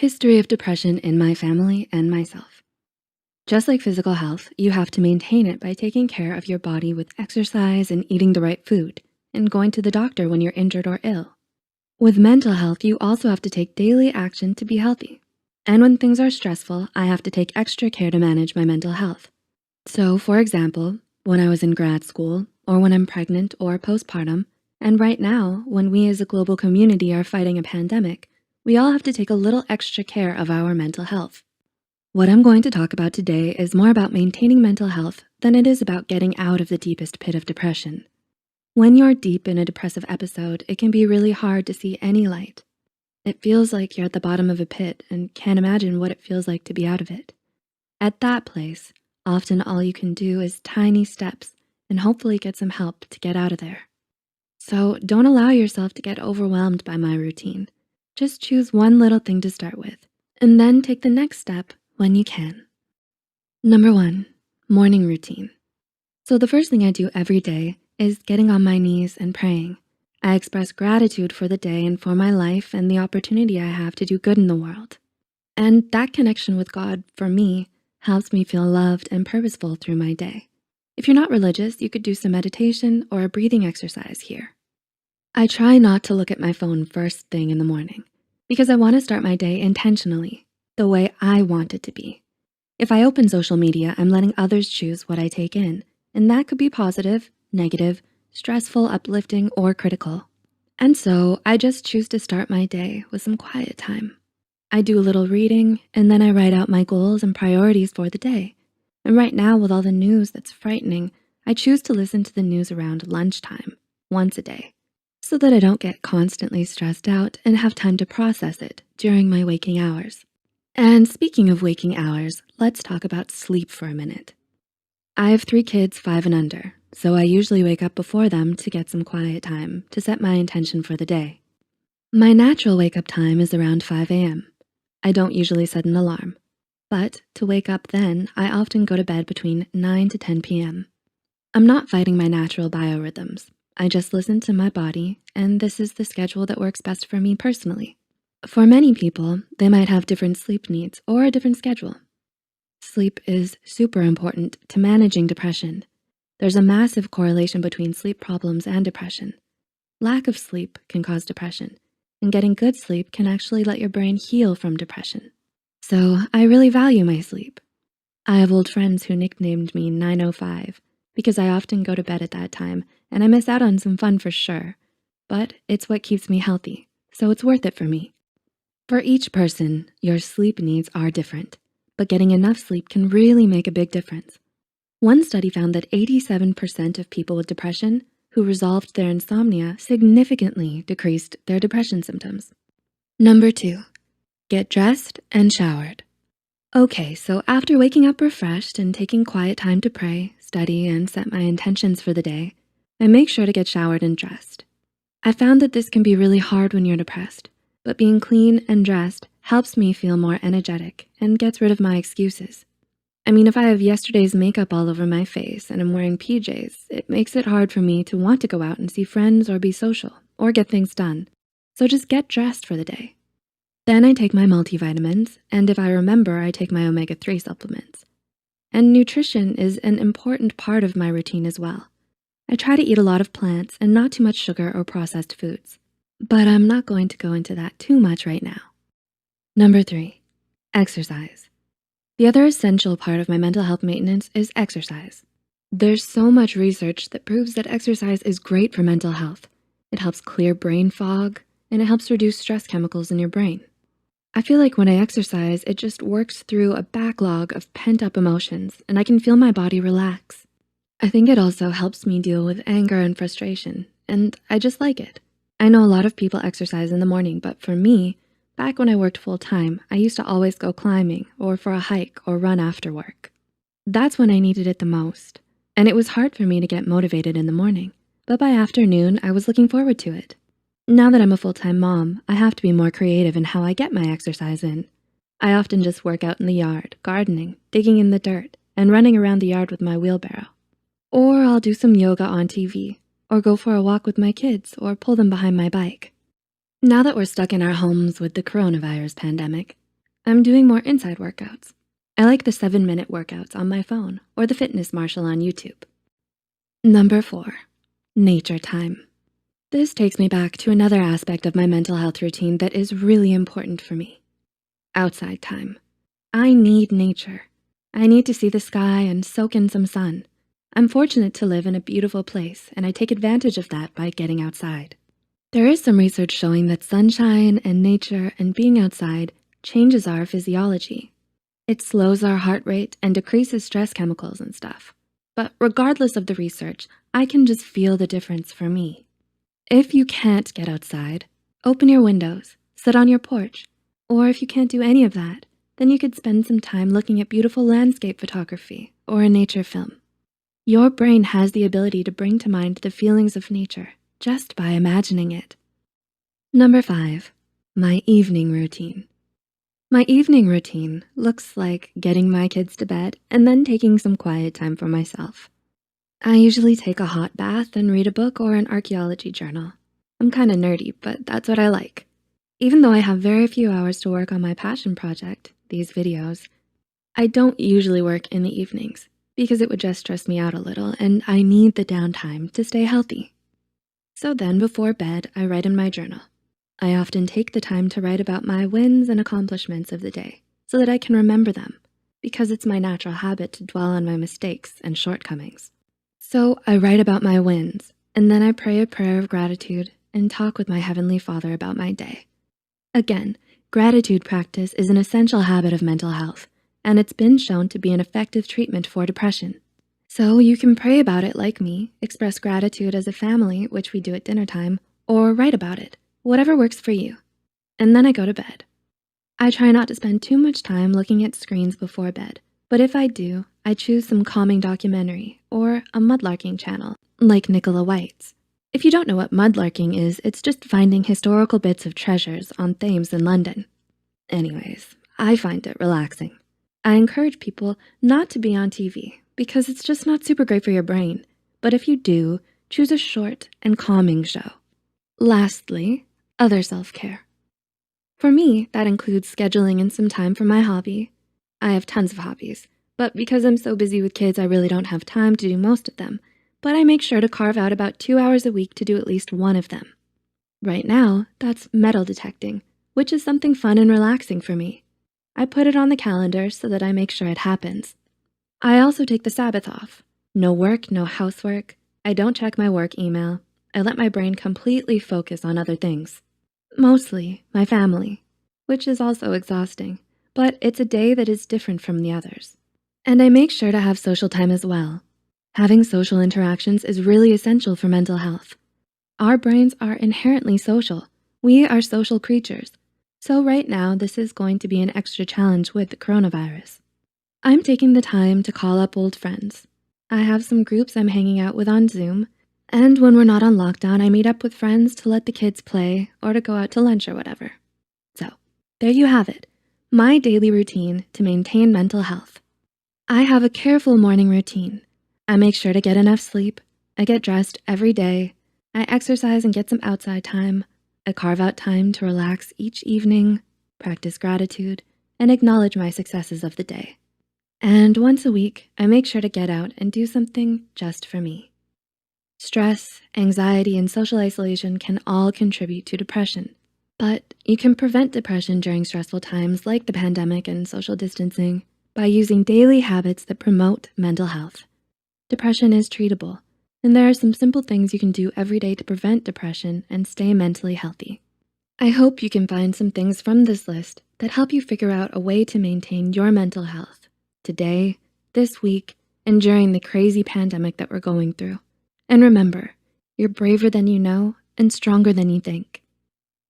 History of depression in my family and myself. Just like physical health, you have to maintain it by taking care of your body with exercise and eating the right food and going to the doctor when you're injured or ill. With mental health, you also have to take daily action to be healthy. And when things are stressful, I have to take extra care to manage my mental health. So for example, when I was in grad school or when I'm pregnant or postpartum, and right now, when we as a global community are fighting a pandemic, we all have to take a little extra care of our mental health. What I'm going to talk about today is more about maintaining mental health than it is about getting out of the deepest pit of depression. When you're deep in a depressive episode, it can be really hard to see any light. It feels like you're at the bottom of a pit and can't imagine what it feels like to be out of it. At that place, often all you can do is tiny steps and hopefully get some help to get out of there. So don't allow yourself to get overwhelmed by my routine. Just choose one little thing to start with and then take the next step when you can. Number 1, morning routine. So the first thing I do every day is getting on my knees and praying. I express gratitude for the day and for my life and the opportunity I have to do good in the world. And that connection with God, for me, helps me feel loved and purposeful through my day. If you're not religious, you could do some meditation or a breathing exercise here. I try not to look at my phone first thing in the morning because I want to start my day intentionally, the way I want it to be. If I open social media, I'm letting others choose what I take in, and that could be positive, negative, stressful, uplifting, or critical. And so I just choose to start my day with some quiet time. I do a little reading, and then I write out my goals and priorities for the day. And right now, with all the news that's frightening, I choose to listen to the news around lunchtime, once a day, so that I don't get constantly stressed out and have time to process it during my waking hours. And speaking of waking hours, let's talk about sleep for a minute. I have 3 kids, 5 and under, so I usually wake up before them to get some quiet time to set my intention for the day. My natural wake-up time is around 5 a.m. I don't usually set an alarm, but to wake up then, I often go to bed between 9 to 10 p.m. I'm not fighting my natural biorhythms. I just listen to my body, and this is the schedule that works best for me personally. For many people, they might have different sleep needs or a different schedule. Sleep is super important to managing depression. There's a massive correlation between sleep problems and depression. Lack of sleep can cause depression, and getting good sleep can actually let your brain heal from depression. So I really value my sleep. I have old friends who nicknamed me 905 because I often go to bed at that time and I miss out on some fun for sure, but it's what keeps me healthy, so it's worth it for me. For each person, your sleep needs are different, but getting enough sleep can really make a big difference. One study found that 87% of people with depression who resolved their insomnia significantly decreased their depression symptoms. Number 2, get dressed and showered. Okay, so after waking up refreshed and taking quiet time to pray, study, and set my intentions for the day, I make sure to get showered and dressed. I found that this can be really hard when you're depressed, but being clean and dressed helps me feel more energetic and gets rid of my excuses. I mean, if I have yesterday's makeup all over my face and I'm wearing PJs, it makes it hard for me to want to go out and see friends or be social or get things done. So just get dressed for the day. Then I take my multivitamins, and if I remember, I take my omega-3 supplements. And nutrition is an important part of my routine as well. I try to eat a lot of plants and not too much sugar or processed foods, but I'm not going to go into that too much right now. Number 3, exercise. The other essential part of my mental health maintenance is exercise. There's so much research that proves that exercise is great for mental health. It helps clear brain fog, and it helps reduce stress chemicals in your brain. I feel like when I exercise, it just works through a backlog of pent-up emotions, and I can feel my body relax. I think it also helps me deal with anger and frustration, and I just like it. I know a lot of people exercise in the morning, but for me, back when I worked full-time, I used to always go climbing or for a hike or run after work. That's when I needed it the most, and it was hard for me to get motivated in the morning, but by afternoon, I was looking forward to it. Now that I'm a full-time mom, I have to be more creative in how I get my exercise in. I often just work out in the yard, gardening, digging in the dirt, and running around the yard with my wheelbarrow. Or I'll do some yoga on TV, or go for a walk with my kids, or pull them behind my bike. Now that we're stuck in our homes with the coronavirus pandemic, I'm doing more inside workouts. I like the 7-minute workouts on my phone or the fitness marshal on YouTube. Number 4, nature time. This takes me back to another aspect of my mental health routine that is really important for me. Outside time. I need nature. I need to see the sky and soak in some sun. I'm fortunate to live in a beautiful place, and I take advantage of that by getting outside. There is some research showing that sunshine and nature and being outside changes our physiology. It slows our heart rate and decreases stress chemicals and stuff. But regardless of the research, I can just feel the difference for me. If you can't get outside, open your windows, sit on your porch, or if you can't do any of that, then you could spend some time looking at beautiful landscape photography or a nature film. Your brain has the ability to bring to mind the feelings of nature just by imagining it. Number 5, my evening routine. My evening routine looks like getting my kids to bed and then taking some quiet time for myself. I usually take a hot bath and read a book or an archaeology journal. I'm kinda nerdy, but that's what I like. Even though I have very few hours to work on my passion project, these videos, I don't usually work in the evenings because it would just stress me out a little and I need the downtime to stay healthy. So then before bed, I write in my journal. I often take the time to write about my wins and accomplishments of the day so that I can remember them because it's my natural habit to dwell on my mistakes and shortcomings. So I write about my wins and then I pray a prayer of gratitude and talk with my Heavenly Father about my day. Again, gratitude practice is an essential habit of mental health, and it's been shown to be an effective treatment for depression. So you can pray about it like me, express gratitude as a family, which we do at dinner time, or write about it, whatever works for you. And then I go to bed. I try not to spend too much time looking at screens before bed, but if I do, I choose some calming documentary or a mudlarking channel like Nicola White's. If you don't know what mudlarking is, it's just finding historical bits of treasures on Thames in London. Anyways, I find it relaxing. I encourage people not to be on TV because it's just not super great for your brain. But if you do, choose a short and calming show. Lastly, other self-care. For me, that includes scheduling in some time for my hobby. I have tons of hobbies, but because I'm so busy with kids, I really don't have time to do most of them. But I make sure to carve out about 2 hours a week to do at least one of them. Right now, that's metal detecting, which is something fun and relaxing for me. I put it on the calendar so that I make sure it happens. I also take the Sabbath off. No work, no housework. I don't check my work email. I let my brain completely focus on other things. Mostly my family, which is also exhausting, but it's a day that is different from the others. And I make sure to have social time as well. Having social interactions is really essential for mental health. Our brains are inherently social. We are social creatures. So right now, this is going to be an extra challenge with the coronavirus. I'm taking the time to call up old friends. I have some groups I'm hanging out with on Zoom, and when we're not on lockdown, I meet up with friends to let the kids play or to go out to lunch or whatever. So there you have it, my daily routine to maintain mental health. I have a careful morning routine. I make sure to get enough sleep. I get dressed every day. I exercise and get some outside time. I carve out time to relax each evening, practice gratitude, and acknowledge my successes of the day. And once a week, I make sure to get out and do something just for me. Stress, anxiety, and social isolation can all contribute to depression, but you can prevent depression during stressful times like the pandemic and social distancing by using daily habits that promote mental health. Depression is treatable, and there are some simple things you can do every day to prevent depression and stay mentally healthy. I hope you can find some things from this list that help you figure out a way to maintain your mental health today, this week, and during the crazy pandemic that we're going through. And remember, you're braver than you know and stronger than you think.